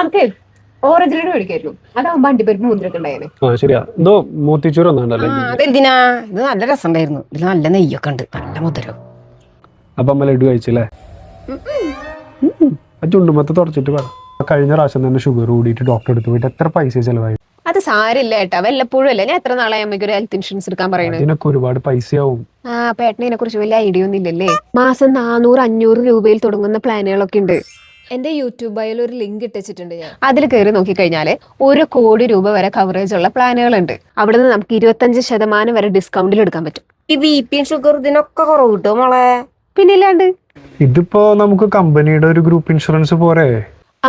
നമുക്ക് ഓറഞ്ചിലൂടെ മേടിക്കായിരുന്നു. അതാവുമ്പോ അണ്ടിപ്പരിപ്പ് മുന്തിരൊക്കെ ഉണ്ടായിരുന്നു. ശരിയാ, എന്തോ മോത്തിച്ചൂർ ഒന്നുണ്ടല്ലേ? അതെന്തിനാ? ഇത് നല്ല രസം ഉണ്ടായിരുന്നു. ഇതിൽ നല്ല നെയ്യൊക്കെ ഉണ്ട്, നല്ല മധുരം. അപ്പൊ അമ്മ ലഡു കഴിച്ചില്ലേ? ചുണ്ടുമത്ത് തുടച്ചിട്ട് പറ. കഴിഞ്ഞ പ്രാവശ്യം തന്നെ ഷുഗർ കൂടിയിട്ട് ഡോക്ടർ എടുത്ത് പോയിട്ട് എത്ര പൈസ ചെലവായി? അത് സാരില്ല ഏട്ടാ, വല്ലപ്പോഴും അല്ലേ. ഞാൻ എത്ര നാളായി അമ്മയ്ക്ക് ഒരു ഹെൽത്ത് ഇൻഷുറൻസ് എടുക്കാൻ പറയുന്നത്? ഇതിനൊക്കെ ഒരുപാട് പൈസയാവും. അപ്പൊ ഏട്ടനെ കുറിച്ച് വലിയ ഐഡിയ ഒന്നും ഇല്ലല്ലേ. മാസം 400-500 രൂപയിൽ തുടങ്ങുന്ന പ്ലാനുകളൊക്കെ ഉണ്ട്. എന്റെ യൂട്യൂബ് ബയോയിൽ ഒരു ലിങ്ക് ഇട്ടിട്ടുണ്ട്. ഞാൻ അതിൽ കയറി നോക്കിക്കഴിഞ്ഞാല് 1 കോടി രൂപ വരെ കവറേജ് ഉള്ള പ്ലാനുകളുണ്ട്. അവിടെ നിന്ന് നമുക്ക് 25% വരെ ഡിസ്കൗണ്ടിൽ എടുക്കാൻ പറ്റും. ഈ ബി.പി ഷുഗർ ഇതിനൊക്കെ കുറവ് കിട്ടും മോളെ. പിന്നില്ലാണ്ട്. ഇതിപ്പോ നമുക്ക് കമ്പനിയുടെ ഒരു ഗ്രൂപ്പ് ഇൻഷുറൻസ് പോരെ?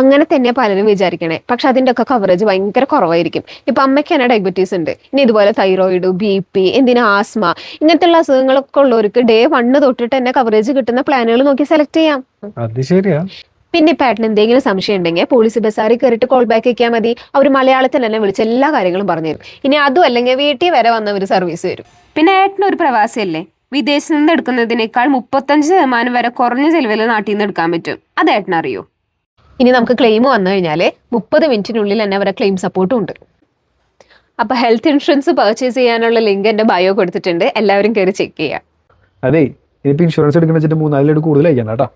അങ്ങനെ തന്നെയാ പലരും വിചാരിക്കണേ. പക്ഷെ അതിന്റെ ഒക്കെ കവറേജ് ഭയങ്കര കുറവായിരിക്കും. ഇപ്പൊ അമ്മയ്ക്ക് തന്നെ ഡയബറ്റീസ് ഉണ്ട്. ഇനി ഇതുപോലെ തൈറോയിഡ്, BP, എന്തിനാ ആസ്മ, ഇങ്ങനത്തെ ഉള്ള അസുഖങ്ങളൊക്കെ ഉള്ളവർക്ക് ഡേ 1 തൊട്ടിട്ട് തന്നെ കവറേജ് കിട്ടുന്ന പ്ലാനുകൾ നോക്കി സെലക്ട് ചെയ്യാം. അത് ശരിയാ. പിന്നെ ഇപ്പൊ ഏട്ടന് എന്തെങ്കിലും സംശയം ഉണ്ടെങ്കിൽ പോളിസി ബസാറിൽ കയറിയിട്ട് കോൾ ബാക്ക് വെക്കാൻ മതി. അവർ മലയാളത്തിൽ തന്നെ വിളിച്ച് എല്ലാ കാര്യങ്ങളും പറഞ്ഞുതരും. ഇനി അതും അല്ലെങ്കിൽ വീട്ടിൽ വരെ വന്നവർ സർവീസ് തരും. പിന്നെ ഏട്ടനൊരു പ്രവാസിയല്ലേ, വിദേശത്ത് നിന്ന് എടുക്കുന്നതിനേക്കാൾ 35% വരെ കുറഞ്ഞ ചെലവിൽ നാട്ടിൽ നിന്ന് എടുക്കാൻ പറ്റും. അത് ഏട്ടനറിയോ? ഇനി നമുക്ക് ക്ലെയിം വന്നു കഴിഞ്ഞാൽ 30 മിനിറ്റിനുള്ളിൽ തന്നെ അവരെ ക്ലെയിം സപ്പോർട്ടും ഉണ്ട്. അപ്പൊ ഹെൽത്ത് ഇൻഷുറൻസ് പർച്ചേസ് ചെയ്യാനുള്ള ലിങ്ക് എന്റെ ബയോ കൊടുത്തിട്ടുണ്ട്. എല്ലാവരും കയറി ചെക്ക് ചെയ്യാം. അതെ, ഇതിപ്പോ ഇൻഷുറൻസ് എടുക്കുന്ന വെച്ചിട്ട് 3-4 ലഡ് കൂടുതൽ അയക്കണം കേട്ടോ.